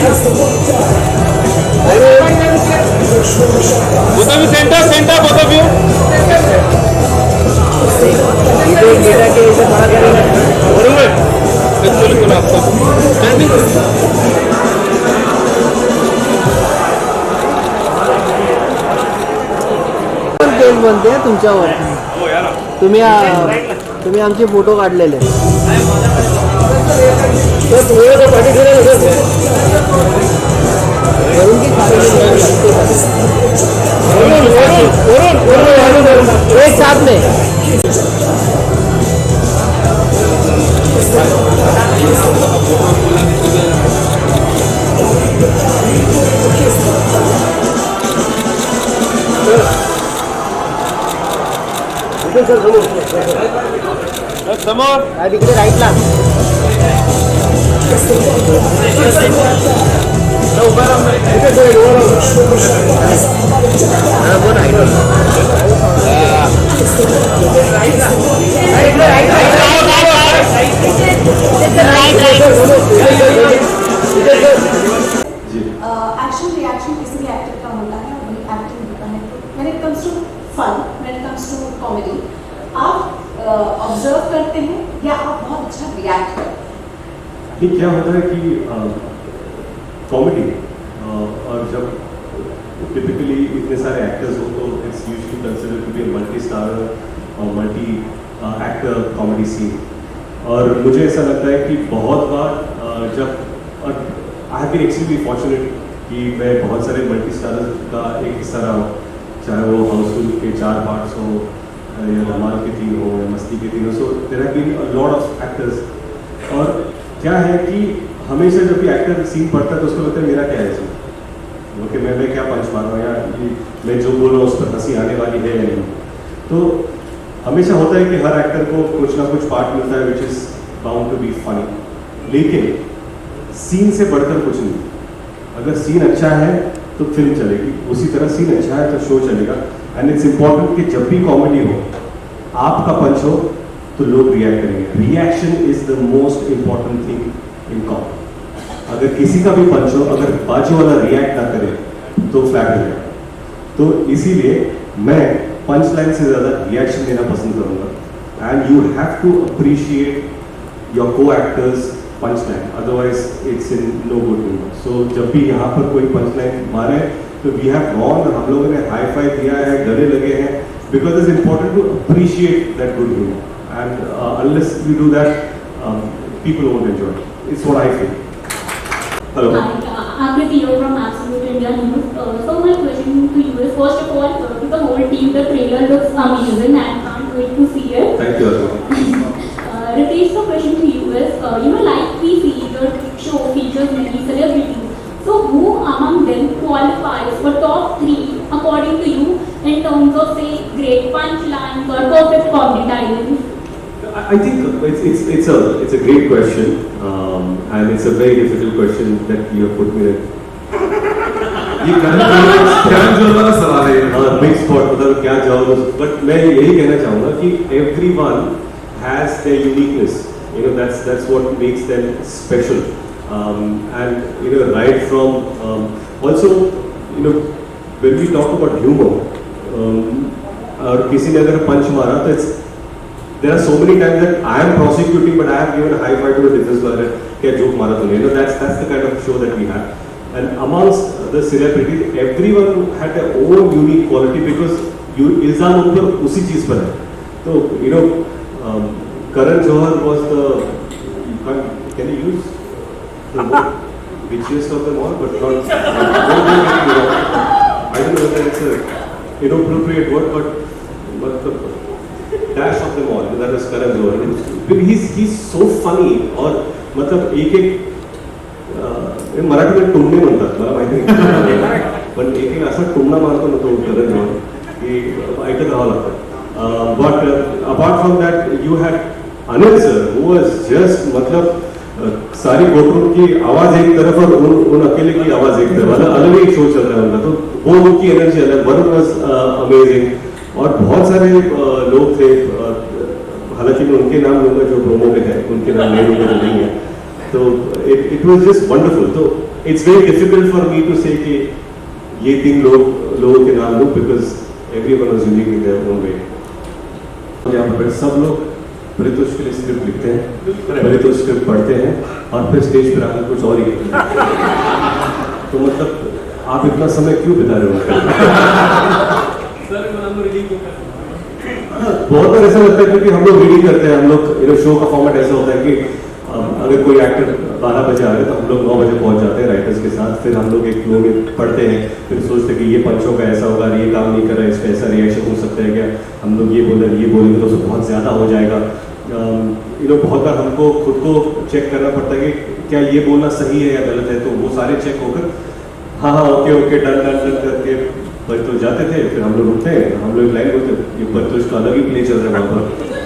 both of you center both of you. बरोबर बिल्कुल आपको केस बनते तुमच्यावर तुम्ही आमचे फोटो काढलेले एक साथ में समोर तिकडे राईटला एक्शन रिएक्शन किसी भी एक्टर का होता है और वही एक्टिंग होता है. When it comes to fun, when it comes to comedy, आप ऑब्जर्व करते हैं या आप बहुत अच्छा रिएक्ट करते हैं? ये क्या होता है कि कॉमेडी और जब टिपिकली इतने सारे एक्टर्स हो तो it's usually considered to be multi starrer और मल्टी एक्टर कॉमेडी सीन. और मुझे ऐसा लगता है कि बहुत बार जब I have been extremely fortunate कि मैं बहुत सारे मल्टी स्टारर्स का एक हिस्सा रहा हूँ, चाहे वो हाउसफुल के 4 पार्ट्स हो या धमाल के 3 हो या मस्ती के 3 हो. So there have been a lot of actors. और क्या है कि हमेशा जब भी एक्टर सीन पढ़ता है तो उसको लगता है मेरा क्या है इसमें, ओके मैं क्या पंच मारूँ या मैं जो बोल रहा हूँ उस पर हंसी आने वाली है या नहीं. तो हमेशा होता है कि हर एक्टर को कुछ ना कुछ पार्ट मिलता है which is bound to be funny. लेकिन सीन से बढ़कर कुछ नहीं. अगर सीन अच्छा है तो फिल्म चलेगी, उसी तरह सीन अच्छा है तो शो चलेगा. एंड इट्स इम्पॉर्टेंट कि जब भी कॉमेडी हो आपका पंच हो तो लोग रिएक्ट करेंगे. Reaction is the most important thing in comedy. अगर किसी का भी पंच हो, अगर बाजू वाला रिएक्ट ना करे तो फ्लैट हो जाएगा. तो इसीलिए मैं पंच लाइन से ज़्यादा रिएक्शन देना पसंद करूँगा. And you have to appreciate your co actors punch line, otherwise it's in no good humour. So जब भी यहाँ पर कोई पंच लाइन मारे तो वी हैव गॉन, हम लोगों ने हाई फाइव दिया है, गले लगे हैं, because it's important to appreciate that good humour. And unless we do that people won't enjoy. It's what I feel. Hello. Hi, I'm Theo from Absolute India News. So my question to you is, first of all, to the whole team, the trailer looks amazing and can't wait to see it. Thank you, Arun. Ritesh, the question to you is, like we see the show features many celebrities. So who among them qualifies for top 3 according to you in terms of say great punchlines or perfect comedy timing? I think it's a great question, and it's a very difficult question that you have put me in. ये क्या सवाल है? Big spot मतलब क्या जवाब. But मैं यही कहना चाहूँगा कि everyone has their uniqueness. That's what makes them special. And right from also when we talk about humor, और किसी ने अगर पंच मारा तो there are so many times that I am prosecuting, but I have given a high five to the defense lawyer. क्या joke मारा तूने? That's the kind of show that we have. And amongst the celebrities, everyone had their own unique quality because इल्जाम उन पर उसी चीज पर है. तो Karan Johar was the can you use the wittiest of them all, but not. I don't know whether it's a inappropriate word, but the dash of them all. That is Karan Johar. He's so funny. और मतलब एक मराठी में टुमणे म्हणतात, मला माहिती नाही, पण एक असा टुमणा मारतो ना तो करण जोहर की ऐकत राहावं लागतं. But apart from that, you had Anil sir, who was just मतलब सारी कोर्टरूम की आवाज एक तरफ और उन अकेले की आवाज एक तरफ, अलग ही शो चल रहा है उनका. तो वो उनकी एनर्जी अलग. Varun was amazing. और बहुत सारे लोग थे, हालांकि मैं उनके नाम लूंगा जो प्रोमो पे है, उनके नाम नहीं लूंगा जो नहीं है. तो it was just wonderful. तो it's very difficult for me to say कि ये 3 लोगों के नाम लूँ because everyone was unique in their own way. यहाँ पर सब लोग परितोष के लिए स्क्रिप्ट लिखते हैं, परितोष स्क्रिप्ट पढ़ते हैं और फिर स्टेज पर आकर कुछ और ही करते हैं। तो मतलब आप इतना समय क्यों बिता रहे हो? बहुत बार ऐसा लगता है क्योंकि हम लोग रीडिंग करते हैं, हम लोग शो का फॉर्मेट ऐसा होता है कि अगर कोई एक्टर 12 बजे आ रहे तो हम लोग 9 बजे पहुंच जाते हैं राइटर्स के साथ, फिर हम लोग एक फ्लो में पढ़ते हैं, फिर सोचते हैं कि ये पंचों का ऐसा होगा, ये काम नहीं कर रहा है, इसका ऐसा रिएक्शन हो सकता है क्या, हम लोग ये बोलेंगे तो उसको बहुत ज़्यादा हो जाएगा। बहुत बार हमको खुद को चेक करना पड़ता है कि क्या ये बोलना सही है या गलत है, तो वो सारे चेक होकर हाँ ओके डन करके परितोष जाते थे, फिर हम लोग उठते हैं, हम लोग लाइन बोलते ये परितोष का अलग ही प्ले चल रहा है वहाँ पर,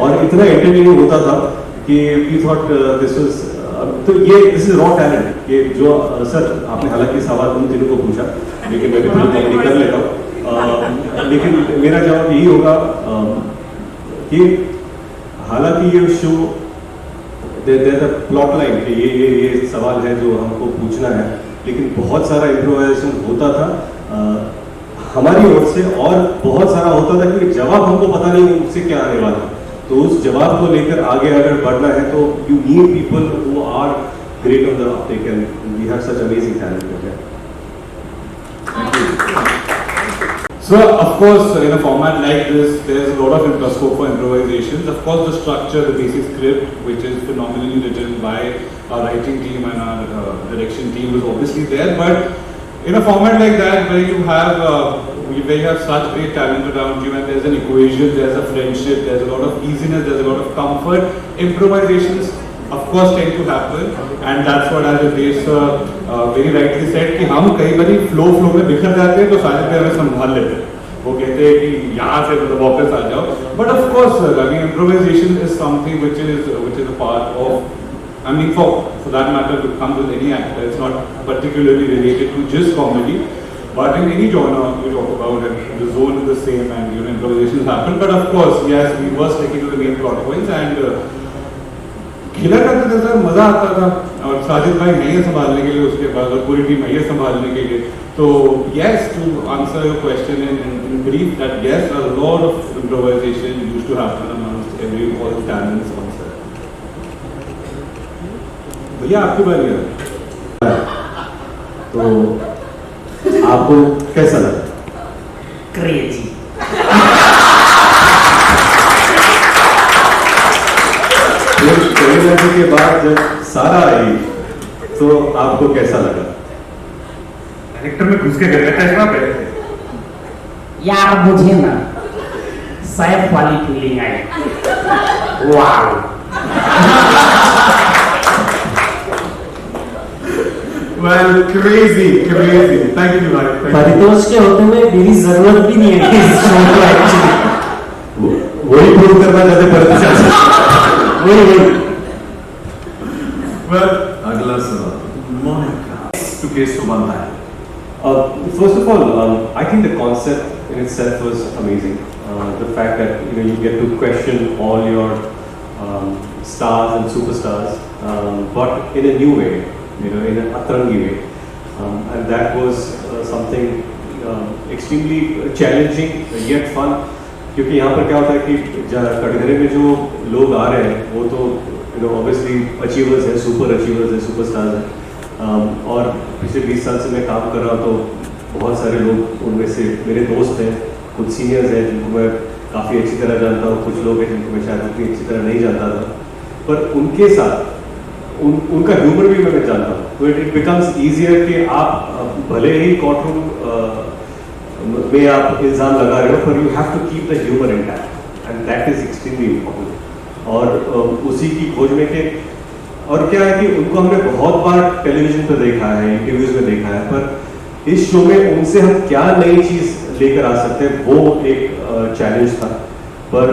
और इतना एंटरटेनिंग होता था कि वी थॉट दिस वाज, तो ये दिस इज रॉ टैलेंट। ये जो सर आपने हालांकि सवाल उन तीनों को पूछा, लेकिन मैं भी थोड़ी कॉमेडी कर लेता हूँ, लेकिन मेरा जवाब यही होगा कि हालांकि ये show their the plot line कि ये सवाल है जो हमको पूछना है, लेकिन बहुत सारा इम्प्रोवाइजेशन होता था हमारी ओर से, और बहुत सारा होता था कि जवाब हमको पता नहीं उनसे क्या आने वाला, तो उस जवाब को लेकर आगे अगर बढ़ना है तो you need people who are great on the uptake, and we have such amazing talent. So, of course, in a format like this, there's a lot of scope for improvisations. Of course, the structure, the basic script, which is phenomenally written by our writing team and our direction team, is obviously there. But in a format like that, where you have such great talent around you, and there's an equation, there's a friendship, there's a lot of easiness, there's a lot of comfort, improvisations of course tend to happen, and that's what as Ritesh very rightly said कि हम कई बार flow में बिखर जाते हैं तो साजिद भाई हमें संभाल लेते हैं, वो कहते हैं कि यहाँ से मतलब वापस आ जाओ, but of course I mean improvisation is something which is a part of, I mean for that matter it comes with any actor, it's not particularly related to just comedy, but in any genre you talk about it, the zone is the same and improvisations happen, but of course yes we were sticking to the main plot points and खेला करते थे sir, मजा आता था, और साजिद भाई नहीं है संभालने के लिए, उसके बाद और पूरी टीम नहीं है संभालने के लिए, तो yes to answer your question in brief that yes a lot of improvisation used to happen amongst all the talents on set। भैया आपकी बारी है, तो आपको कैसा लगा? क्रेजी। के बाद जब सारा आई तो आपको कैसा लगा? डायरेक्टर में घुस के गया था इसमें पे यार मुझे ना सैफ वाली feeling I, wow. Well, crazy, thank you भाई। परितोष के होते हुए मेरी जरूरत भी नहीं है इस शो को एक्चुअली, वही प्रूव करना चाहते परितोष, वही Well, अगला सवाल to case को बनता है। First of all, I think the concept in itself was amazing. The fact that you get to question all your stars and superstars, but in a new way, in an atrangi way, and that was something extremely challenging yet fun. क्योंकि यहाँ पर क्या होता है कि कटघरे में जो लोग आ रहे हैं वो तो ऑब्वियसली अचीवर्स हैं, सुपर अचीवर्स हैं, सुपरस्टार्स हैं, और पिछले 20 साल से मैं काम कर रहा हूँ तो बहुत सारे लोग उनमें से मेरे दोस्त हैं, कुछ सीनियर्स हैं जिनको मैं काफ़ी अच्छी तरह जानता हूँ, कुछ लोग हैं जिनको मैं शायद उतनी अच्छी तरह नहीं जानता था, पर उनके साथ उनका ह्यूमर भी मैं जानता हूँ, तो इट बिकम्स ईजियर कि आप भले ही कोर्टरूम में आप इल्ज़ाम लगा रहे हो, पर you have to keep the humour intact, and that is extremely important. और उसी की खोज में के, और क्या है कि उनको हमने बहुत बार टेलीविजन पर देखा है, इंटरव्यूज में देखा है, पर इस शो में उनसे हम क्या नई चीज़ लेकर आ सकते हैं वो एक चैलेंज था, पर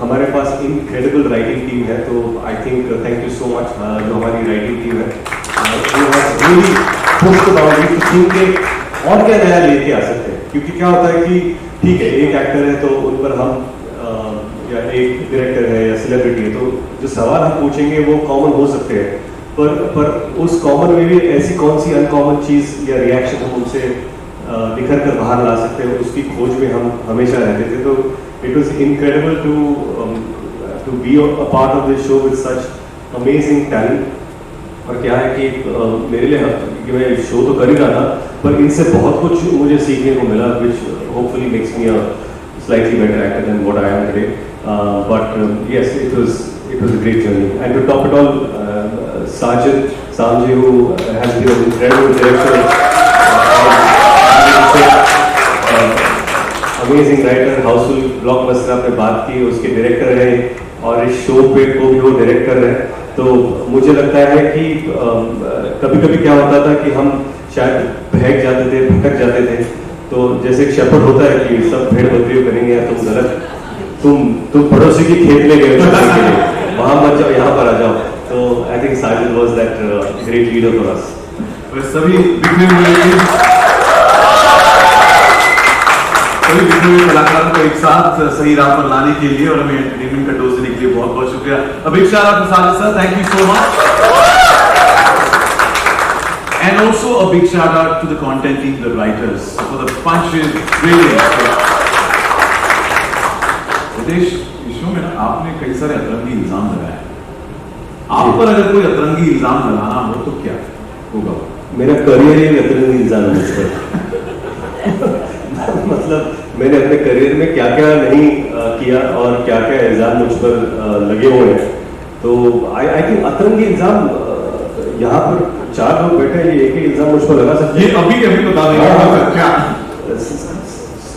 हमारे पास इनक्रेडिबल राइटिंग टीम है, तो I think thank you so much जो हमारी राइटिंग टीम है, और क्या नया लेके आ सकते हैं, क्योंकि क्या होता है कि ठीक है एक एक्टर है तो उन पर हम या एक डायरेक्टर है या सेलिब्रिटी है, तो जो सवाल हम पूछेंगे वो कॉमन हो सकते हैं, पर उस कॉमन में भी ऐसी कौन सी अनकॉमन चीज या रिएक्शन हम उनसे निखर कर बाहर ला सकते हैं, उसकी खोज में हम हमेशा रहते थे। तो it was incredible to be a part of this show with such amazing talent. और क्या है कि मेरे लिए कि मैं शो तो कर ही रहा था, पर इनसे बहुत कुछ मुझे सीखने को मिला, विच hopefully makes me a slightly better actor than what I am today. But yes, it was a great journey. And to top it all, Sajid Samji, who has been an incredible director, amazing writer, Housefull blockbuster आपने बात की, उसके director हैं और इस show पे को भी वो डायरेक्टर हैं। तो मुझे लगता है कि कभी-कभी क्या होता था कि हम शायद बहक जाते थे, भटक जाते थे। तो जैसे एक शेफर्ड होता है कि सब भेड़ बकरी करेंगे, तुम गलत, तुम पड़ोसी की खेत में गए वहां मत जाओ, यहाँ पर आ जाओ। तो I think Sajid was that great leader for us. सभी बिखरे हुए कलाकारों को एक साथ सही राह पर लाने के लिए और हमें एंटरटेनमेंट का डोज देने के लिए बहुत बहुत शुक्रिया। A big shout out to Sajid sir, thank you so much. And also a big shout out to the content team, the writers, for the punches, brilliant. Ritesh, इस शो में आपने कई सारे अतरंगी इल्जाम लगाए। आप पर अगर कोई अतरंगी इल्जाम लगाना हो तो क्या होगा? मेरा करियर ही अतरंगी इल्जाम है मुझ पर। मतलब मैंने अपने करियर में क्या क्या नहीं किया और क्या क्या इल्जाम मुझ पर लगे हुए हैं। तो आई थिंक अतरंगी इल्जाम यहाँ पर 4 लोग बैठे हैं, ये एक ही इल्जाम मुझ पर लगा सकते हैं। ये अभी बता देंगे क्या?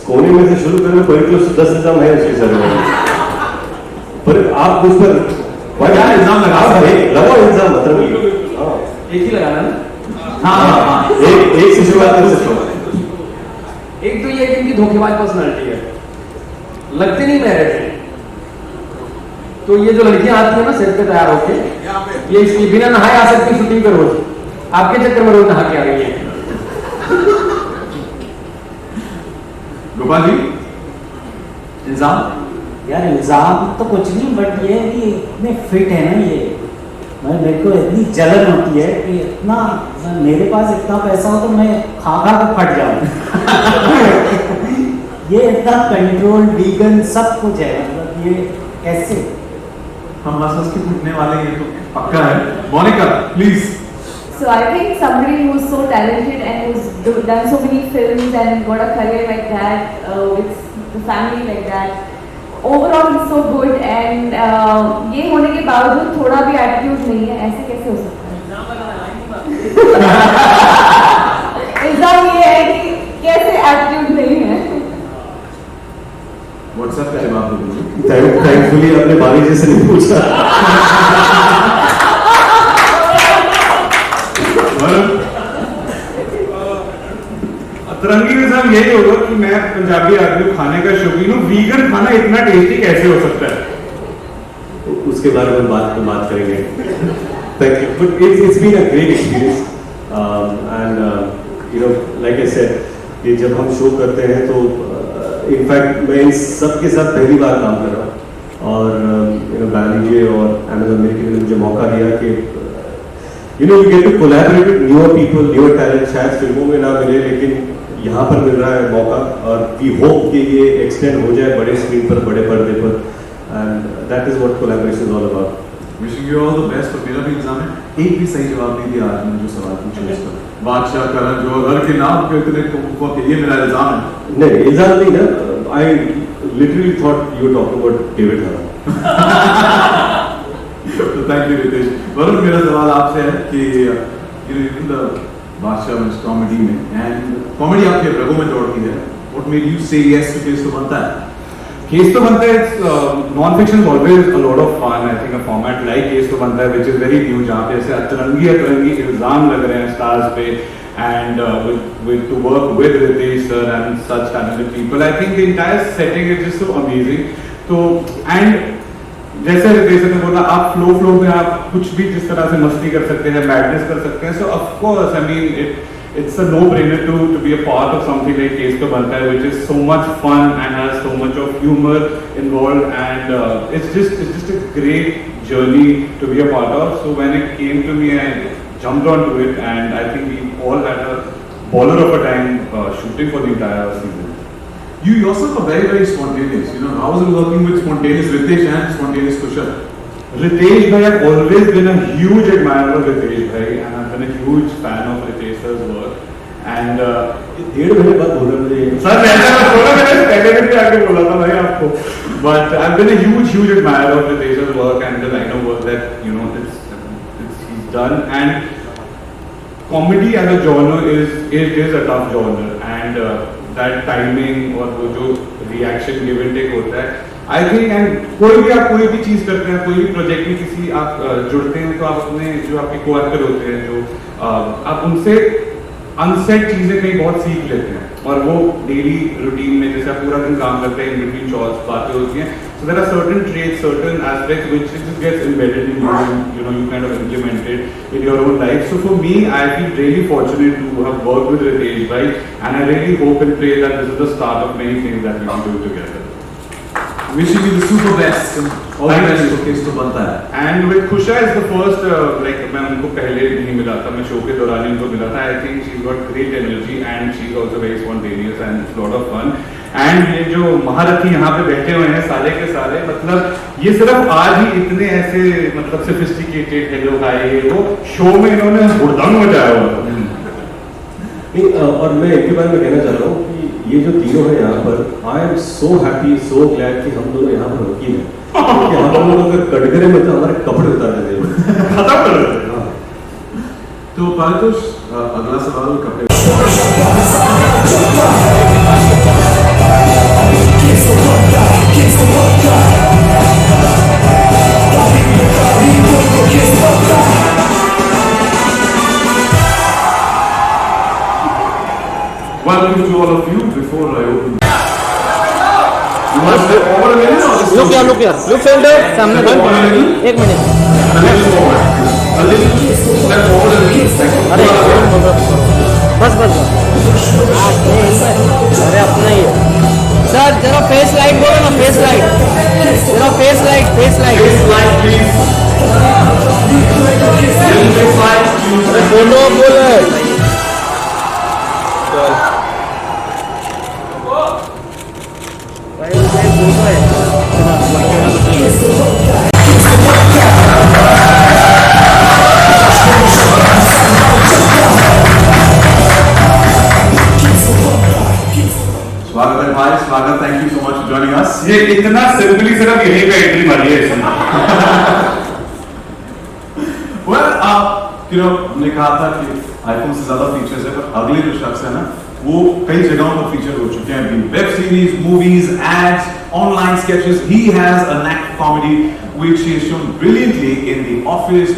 कोने में से शुरू करें, कोई क्लोज 10 इल्जाम है उसके सर में, पर आप मुझ पर क्या इल्जाम लगा लगा इल्जाम अतरंगी। हाँ, एक ही लगाना ना। हाँ, एक से शुरुआत कर सकते हो। एक तो ये कि इनकी धोखेबाज पर्सनालिटी है, लगते नहीं मैरिड है। तो ये जो लड़कियां आती है ना सेट पे तैयार होके, ये इसकी बिना नहाए आ सकती शूटिंग पे रोज, आपके चक्कर में रोज नहा के आ रही है। गोपाल जी, इल्जाम? यार इल्जाम तो कुछ नहीं, बट ये है कि इतने फिट है ना ये, मेरे को इतनी जलन होती है कि इतना, मेरे पास इतना पैसा हो तो मैं खा के फट जाऊं। ये इतना कंट्रोल वीगन सब कुछ है, मतलब ये कैसे? हम हंस के फूटने वाले हैं, तो पक्का है। Monica, please. So I think somebody who's so talented and who's done so many films and got a career like that, with the family like that, overall he's so good and ये होने के बावजूद थोड़ा भी attitude नहीं है, ऐसे कैसे हो सकता है? इल्जाम ये है कि कैसे एटीट्यूड नहीं है। व्हाट्सएप का जवाब दे। थैंकफुली अपने बारी जैसे नहीं पूछा। अतरंगी इल्जाम यही होगा कि मैं पंजाबी आदमी हूँ, खाने का शौकीन हूँ, वीगन खाना इतना टेस्टी कैसे हो सकता है? उसके बारे में बात करेंगे। Thank you. But it's been a great experience. And you know, like I said, कि जब हम शो करते हैं तो इनफैक्ट मैं इन सब के साथ पहली बार काम कर रहा हूँ और यू नो बैलीजे और अमेज़न मेरे ने मुझे मौका दिया कि you know you get to collaborate with newer people, newer talent. शायद फिल्मों में ना मिले, लेकिन यहाँ पर मिल रहा है मौका और वी होप कि ये एक्सटेंड हो जाए बड़े स्क्रीन पर, बड़े पर्दे पर, and that is what collaboration is all about. Wishing you all the best. और मेरा भी एग्जाम है, एक भी सही जवाब नहीं दिया आज मैंने जो सवाल पूछे उस पर। बादशाह, करण जौहर के नाम के इतने को ये मेरा इल्जाम है। नहीं, इल्जाम नहीं ना, I literally thought you talking about David हरा। तो थैंक यू रितेश। वरुण, मेरा सवाल आपसे है कि इन द बादशाह में कॉमेडी में, एंड कॉमेडी आपके रगों में दौड़ती है, what made you say yes to Case Toh Banta Hai? Case Toh Banta Hai, non-fiction is always a lot of fun. I think a format like Case Toh Banta है व्हिच इज वेरी न्यू, जहाँ पे ऐसे अतरंगी इल्जाम लग रहे हैं स्टार्स पे, and with to work with Ritesh sir and such talented people, I think the entire setting is just so amazing. तो and जैसे रितेश ने बोला, आप फ्लो में आप कुछ भी जिस तरह से मस्ती कर सकते हैं, मैडनेस कर सकते हैं, so of course I mean it's a no-brainer to be a part of something like Taste Ka Banta Hai, which is so much fun and has so much of humor involved, and it's just a great journey to be a part of. So when it came to me, I jumped onto it, and I think we all had a baller of a time shooting for the entire season. You yourself are very, very spontaneous. You know, how is it working with spontaneous Ritesh and spontaneous Kushal? Ritesh bhai, I've always been a huge admirer of Ritesh bhai, and I've been a huge fan of Ritesh sir's work. And 1.5 महीने बाद बोला मुझे sir मैंने पहले भी आके बोला था भाई आपको, but I've been a huge admirer of Ritesh's work and the line of work that he's done. And comedy as a genre is a tough genre, and that timing और वो जो reaction give and take होता है, I think, and आप कोई भी चीज करते हैं, कोई भी प्रोजेक्ट में किसी आप जुड़ते हैं, तो आप अपने जो आपके को-एक्टर होते हैं, जो आप उनसे अनसेट चीजें कहीं बहुत सीख लेते हैं, और वो डेली रूटीन में जैसे आप पूरा दिन काम करते हैं, इन बिटवीन शॉट्स बातें होती हैं, so there are certain traits, certain aspects which just gets embedded in you, and you kind of implement it in your own life. So for me, I feel really fortunate to have worked with Ritesh bhai, and I really hope and pray that this is the start of many things that we will do together. Wishing you the super best and all the best for Taste Ka Banta Hai. And with Kusha is the first, मैं उनको पहले नहीं मिला था, मैं show के दौरान ही उनको मिला था. I think she's got great energy and she's also very spontaneous and it's a lot of fun. And ये जो महारथी यहाँ पे बैठे हुए हैं सारे के सारे, मतलब ये सिर्फ आज ही इतने ऐसे मतलब sophisticated हेलो हाय वो शो में इन्होंने हुड़दंग मचाया हुआ था. और मैं एक के बारे में कहना चाह रहा हूँ कि ये जो तीनों हैं यहाँ पर, I am so happy, so glad कि हम दोनों यहाँ पर वकील हैं, क्योंकि हम लोग अगर कटघरे में तो हमारे कपड़े उतार देते हैं, खत्म कर देते हैं. तो पारितोष, अगला सवाल कपड़े. Welcome to all of you. Before I open, you want to step forward a minute or just Look here. Look shoulder. सामने देखो. एक minute. a little forward? A little step forward a little. अरे बस. अरे अपना ही है. Sir जरा face light बोलो ना, फेस लाइट. जरा face light. Face light, please. Little face light. अरे बोलो बोलो. स्वागत है भाई, स्वागत. Thank you so much for joining us. ये इतना सिंपली सिर्फ यहीं पे एंट्री मारी है इसने. Well, हमने कहा था कि iPhone से ज्यादा फीचर्स है, पर अगले जो शख्स है ना, वो कई जगहों पर फीचर हो चुके हैं. Web series, movies, ads, online sketches. He has a knack for comedy, which he has shown brilliantly in The Office.